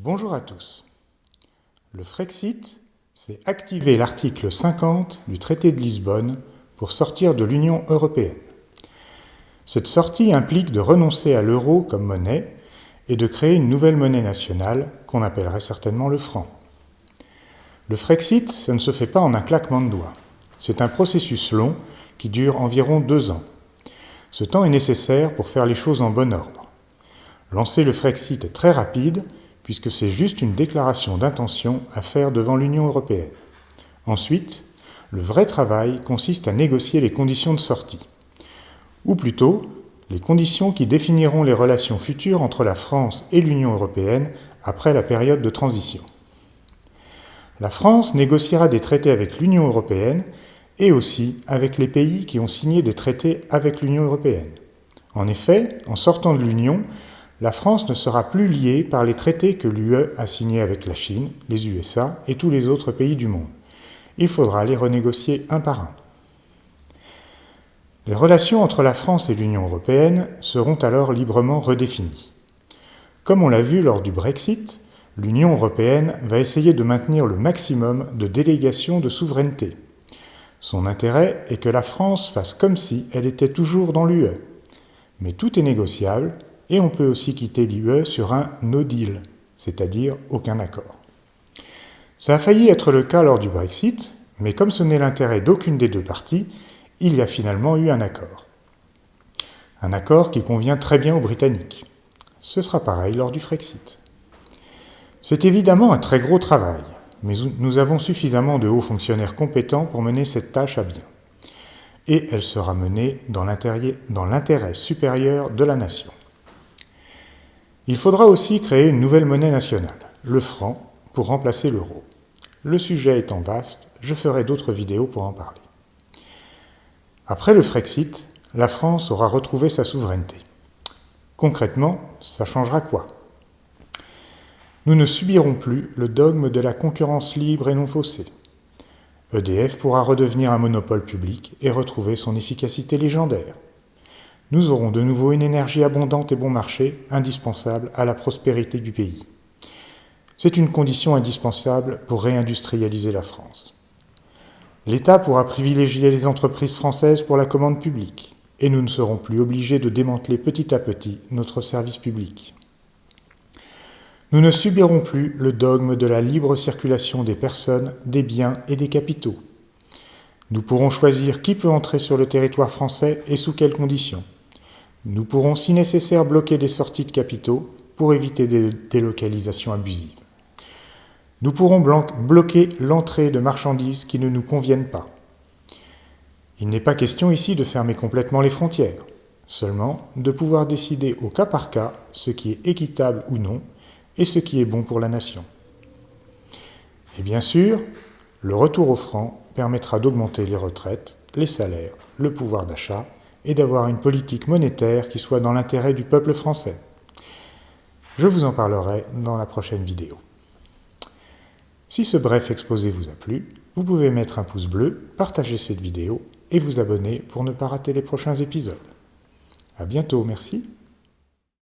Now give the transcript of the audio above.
Bonjour à tous. Le Frexit, c'est activer l'article 50 du traité de Lisbonne pour sortir de l'Union européenne. Cette sortie implique de renoncer à l'euro comme monnaie et de créer une nouvelle monnaie nationale qu'on appellerait certainement le franc. Le Frexit, ça ne se fait pas en un claquement de doigts. C'est un processus long qui dure environ 2 ans. Ce temps est nécessaire pour faire les choses en bon ordre. Lancer le Frexit est très rapide puisque c'est juste une déclaration d'intention à faire devant l'Union européenne. Ensuite, le vrai travail consiste à négocier les conditions de sortie, ou plutôt les conditions qui définiront les relations futures entre la France et l'Union européenne après la période de transition. La France négociera des traités avec l'Union européenne et aussi avec les pays qui ont signé des traités avec l'Union européenne. En effet, en sortant de l'Union, la France ne sera plus liée par les traités que l'UE a signés avec la Chine, les USA et tous les autres pays du monde. Il faudra les renégocier un par un. Les relations entre la France et l'Union européenne seront alors librement redéfinies. Comme on l'a vu lors du Brexit, l'Union européenne va essayer de maintenir le maximum de délégations de souveraineté. Son intérêt est que la France fasse comme si elle était toujours dans l'UE. Mais tout est négociable, et on peut aussi quitter l'UE sur un no deal, c'est-à-dire aucun accord. Ça a failli être le cas lors du Brexit, mais comme ce n'est l'intérêt d'aucune des deux parties, il y a finalement eu un accord. Un accord qui convient très bien aux Britanniques. Ce sera pareil lors du Frexit. C'est évidemment un très gros travail, mais nous avons suffisamment de hauts fonctionnaires compétents pour mener cette tâche à bien. Et elle sera menée dans l'intérêt supérieur de la nation. Il faudra aussi créer une nouvelle monnaie nationale, le franc, pour remplacer l'euro. Le sujet étant vaste, je ferai d'autres vidéos pour en parler. Après le Frexit, la France aura retrouvé sa souveraineté. Concrètement, ça changera quoi ? Nous ne subirons plus le dogme de la concurrence libre et non faussée. EDF pourra redevenir un monopole public et retrouver son efficacité légendaire. Nous aurons de nouveau une énergie abondante et bon marché, indispensable à la prospérité du pays. C'est une condition indispensable pour réindustrialiser la France. L'État pourra privilégier les entreprises françaises pour la commande publique, et nous ne serons plus obligés de démanteler petit à petit notre service public. Nous ne subirons plus le dogme de la libre circulation des personnes, des biens et des capitaux. Nous pourrons choisir qui peut entrer sur le territoire français et sous quelles conditions. Nous pourrons, si nécessaire, bloquer des sorties de capitaux pour éviter des délocalisations abusives. Nous pourrons bloquer l'entrée de marchandises qui ne nous conviennent pas. Il n'est pas question ici de fermer complètement les frontières, seulement de pouvoir décider au cas par cas ce qui est équitable ou non et ce qui est bon pour la nation. Et bien sûr, le retour au franc permettra d'augmenter les retraites, les salaires, le pouvoir d'achat et d'avoir une politique monétaire qui soit dans l'intérêt du peuple français. Je vous en parlerai dans la prochaine vidéo. Si ce bref exposé vous a plu, vous pouvez mettre un pouce bleu, partager cette vidéo et vous abonner pour ne pas rater les prochains épisodes. À bientôt, merci.